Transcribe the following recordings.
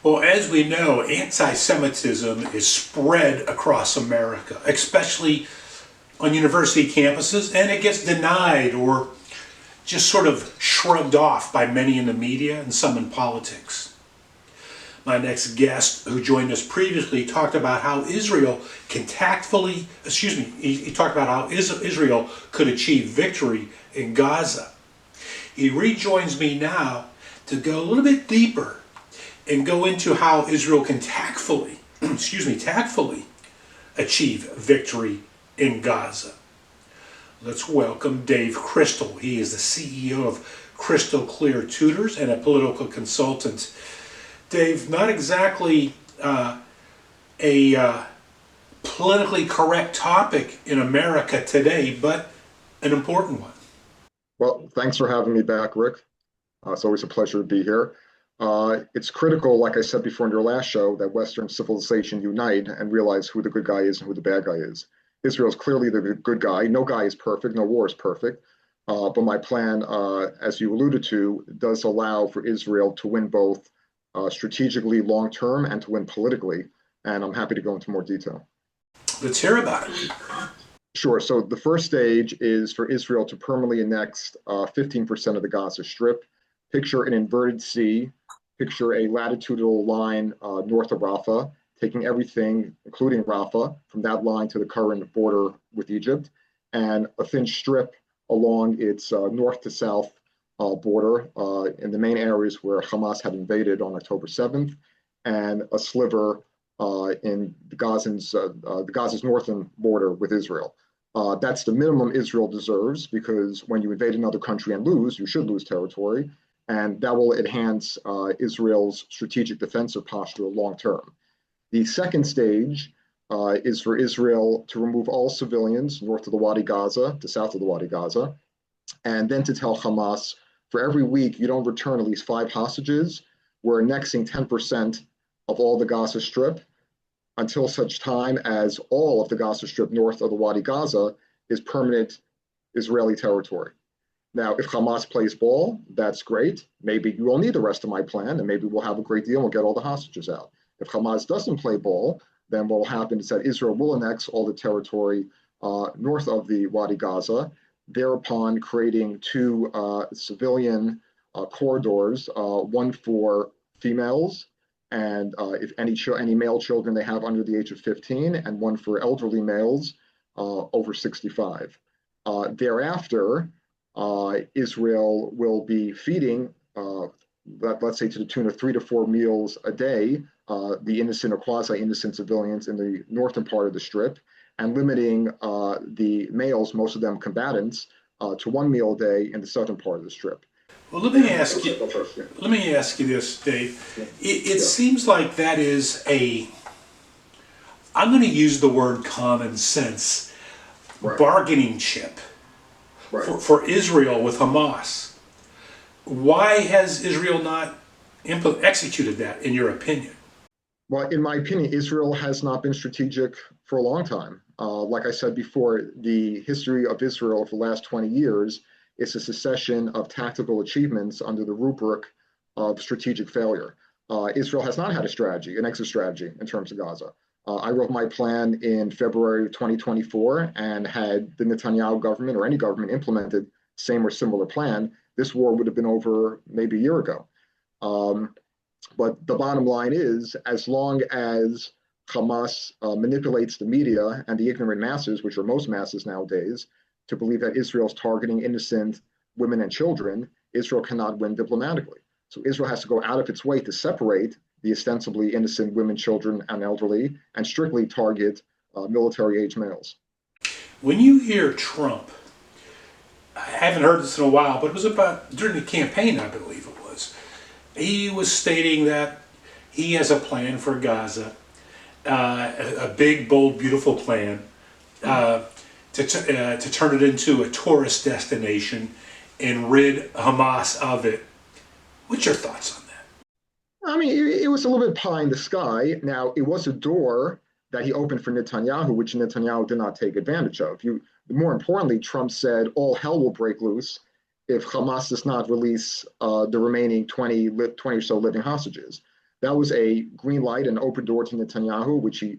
Well, as we know, anti-Semitism is spread across America, especially on university campuses, and it gets denied or just sort of shrugged off by many in the media and some in politics. My next guest, who joined us previously, talked about how Israel can tactfully, he talked about how Israel could achieve victory in Gaza. He rejoins me now to go a little bit deeper and go into how Israel can tactfully achieve victory in Gaza. Let's welcome Dave Crystal. He is the CEO of Crystal Clear Tutors and a political consultant. Dave, not exactly a politically correct topic in America today, but an important one. Well, thanks for having me back, Rick. It's always a pleasure to be here. It's critical, like I said before in your last show, that Western civilization unite and realize who the good guy is and who the bad guy is. Israel is clearly the good guy. No guy is perfect. No war is perfect. But my plan, as you alluded to, does allow for Israel to win both strategically long term and to win politically. And I'm happy to go into more detail. Let's hear about it. Sure. So the first stage is for Israel to permanently annex 15% of the Gaza Strip. Picture an inverted C. Picture a latitudinal line north of Rafah, taking everything, including Rafah, from that line to the current border with Egypt, and a thin strip along its north to south border in the main areas where Hamas had invaded on October 7th, and a sliver in the Gaza's northern border with Israel. That's the minimum Israel deserves, because when you invade another country and lose, you should lose territory, and that will enhance Israel's strategic defensive posture long term. The second stage is for Israel to remove all civilians north of the Wadi Gaza to south of the Wadi Gaza, and then to tell Hamas, for every week you don't return at least 5 hostages, we're annexing 10% of all the Gaza Strip until such time as all of the Gaza Strip north of the Wadi Gaza is permanent Israeli territory. Now, if Hamas plays ball, that's great. Maybe you won't need the rest of my plan, and maybe we'll have a great deal and we'll get all the hostages out. If Hamas doesn't play ball, then what will happen is that Israel will annex all the territory north of the Wadi Gaza, thereupon creating 2 civilian corridors, one for females and if any male children they have under the age of 15, and one for elderly males over 65. Thereafter, Israel will be feeding, let's say to the tune of 3 to 4 meals a day, the innocent or quasi-innocent civilians in the northern part of the Strip, and limiting the males, most of them combatants, to 1 meal a day in the southern part of the Strip. Well, let me ask you this, Dave. It seems like that is I'm going to use the word common sense, bargaining chip for Israel with Hamas. Why has Israel not executed that, in your opinion? Well, in my opinion, Israel has not been strategic for a long time. Like I said before, the history of Israel for the last 20 years is a succession of tactical achievements under the rubric of strategic failure. Israel has not had a strategy, an exit strategy in terms of Gaza. I wrote my plan in February of 2024, and had the Netanyahu government or any government implemented same or similar plan, this war would have been over maybe a year ago. But the bottom line is, as long as Hamas manipulates the media and the ignorant masses, which are most masses nowadays, to believe that Israel is targeting innocent women and children, Israel cannot win diplomatically. So Israel has to go out of its way to separate the ostensibly innocent women, children, and elderly, and strictly target military-age males. When you hear Trump, I haven't heard this in a while, but it was about during the campaign, I believe it was. He was stating that he has a plan for Gaza, a big, bold, beautiful plan to turn it into a tourist destination and rid Hamas of it. What's your thoughts on that? I mean, it was a little bit pie in the sky. Now, it was a door that he opened for Netanyahu, which Netanyahu did not take advantage of. More importantly, Trump said all hell will break loose if Hamas does not release the remaining 20 or so living hostages. That was a green light and open door to Netanyahu, which he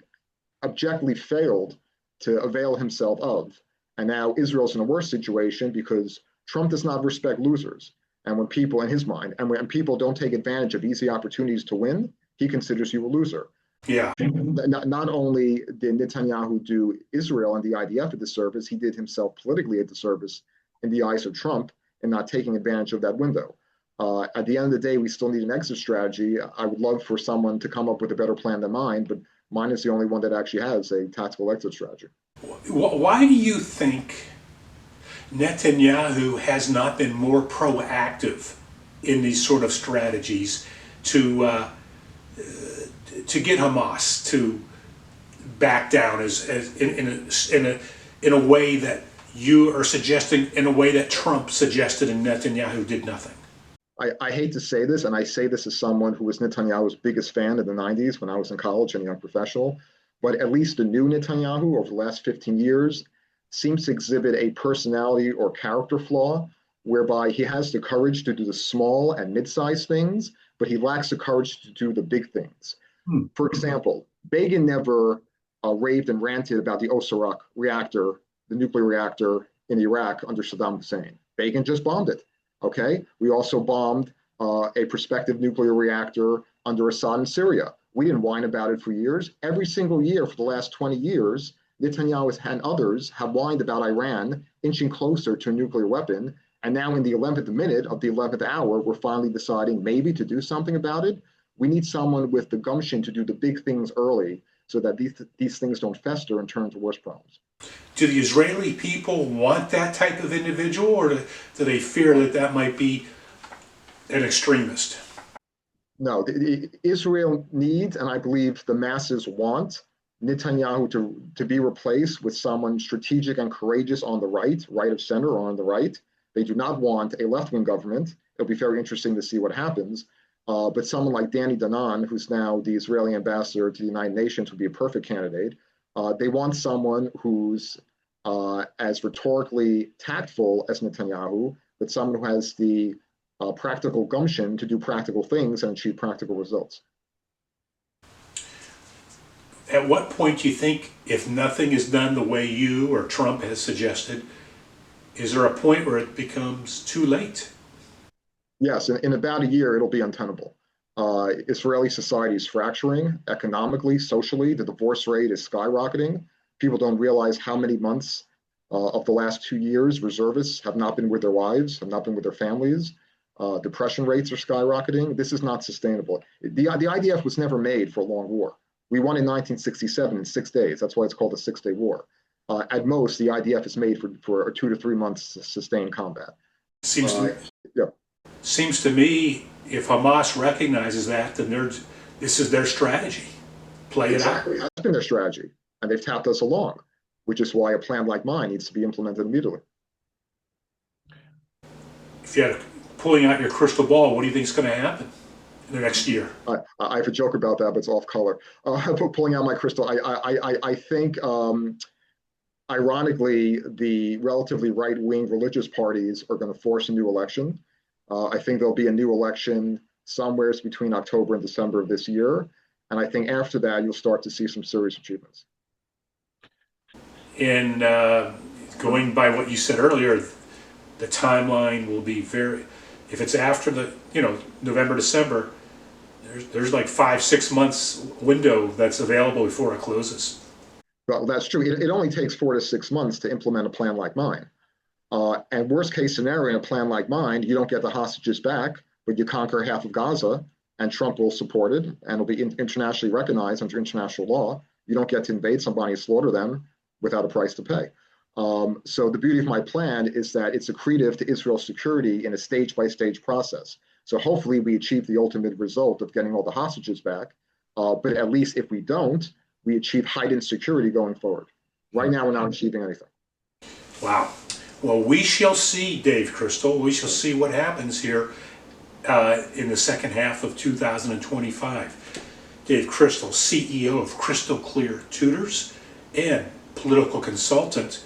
objectively failed to avail himself of. And now Israel's in a worse situation because Trump does not respect losers. And when people, in his mind, and when people don't take advantage of easy opportunities to win, he considers you a loser. Yeah. Not only did Netanyahu do Israel and the IDF a disservice, he did himself politically a disservice in the eyes of Trump in not taking advantage of that window. At the end of the day, we still need an exit strategy. I would love for someone to come up with a better plan than mine, but mine is the only one that actually has a tactical exit strategy. Why do you think Netanyahu has not been more proactive in these sort of strategies to get Hamas to back down as in a way that you are suggesting, in a way that Trump suggested and Netanyahu did nothing? I hate to say this, and I say this as someone who was Netanyahu's biggest fan in the 90s when I was in college and a young professional, but at least the new Netanyahu over the last 15 years seems to exhibit a personality or character flaw whereby he has the courage to do the small and mid-sized things, but he lacks the courage to do the big things. For example, Begin never raved and ranted about the Osirak reactor, the nuclear reactor in Iraq under Saddam Hussein. Begin just bombed it. Okay. We also bombed a prospective nuclear reactor under Assad in Syria. We didn't whine about it for years. Every single year for the last 20 years, Netanyahu and others have whined about Iran inching closer to a nuclear weapon. And now, in the 11th minute of the 11th hour, we're finally deciding maybe to do something about it. We need someone with the gumption to do the big things early so that these things don't fester and turn to worse problems. Do the Israeli people want that type of individual, or do they fear that that might be an extremist? No, Israel needs, and I believe the masses want, Netanyahu to be replaced with someone strategic and courageous on the right of center or on the right. They do not want a left-wing government. It'll be very interesting to see what happens. But someone like Danny Danon, who's now the Israeli ambassador to the United Nations, would be a perfect candidate. They want someone who's as rhetorically tactful as Netanyahu, but someone who has the practical gumption to do practical things and achieve practical results. At what point do you think, if nothing is done the way you or Trump has suggested, is there a point where it becomes too late? Yes, in about a year, it'll be untenable. Israeli society is fracturing economically, socially. The divorce rate is skyrocketing. People don't realize how many months of the last 2 years reservists have not been with their wives, have not been with their families. Depression rates are skyrocketing. This is not sustainable. The IDF was never made for a long war. We won in 1967 in 6 days. That's why it's called the Six-Day War. At most, the IDF is made for 2 to 3 months sustained combat. Seems to me, if Hamas recognizes that, then this is their strategy. Play it out. That's been their strategy, and they've tapped us along, which is why a plan like mine needs to be implemented immediately. If you had pulling out your crystal ball, what do you think is going to happen in the next year? I have a joke about that, but it's off color. Pulling out my crystal, I think, ironically, the relatively right-wing religious parties are going to force a new election. I think there'll be a new election somewhere between October and December of this year. And I think after that, you'll start to see some serious achievements. And going by what you said earlier, the timeline will be if it's after the, November, December, there's like 5-6 months window that's available before it closes. Well, that's true. It only takes 4 to 6 months to implement a plan like mine. And worst case scenario, in a plan like mine, you don't get the hostages back, but you conquer half of Gaza, and Trump will support it, and it'll be internationally recognized under international law. You don't get to invade somebody and slaughter them without a price to pay. So the beauty of my plan is that it's accretive to Israel's security in a stage-by-stage process. So hopefully we achieve the ultimate result of getting all the hostages back. But at least if we don't, we achieve heightened security going forward. Right now, we're not achieving anything. Wow. Well, we shall see, Dave Crystal. We shall see what happens here in the second half of 2025. Dave Crystal, CEO of Crystal Clear Tutors and political consultant.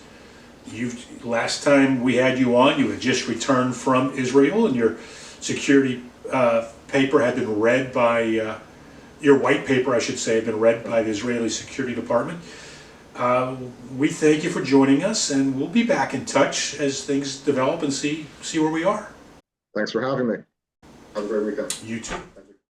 Last time we had you on, you had just returned from Israel, and your security paper had been read by your white paper, I should say, have been read by the Israeli Security Department. We thank you for joining us, and we'll be back in touch as things develop and see where we are. Thanks for having me. Have a great weekend. You too.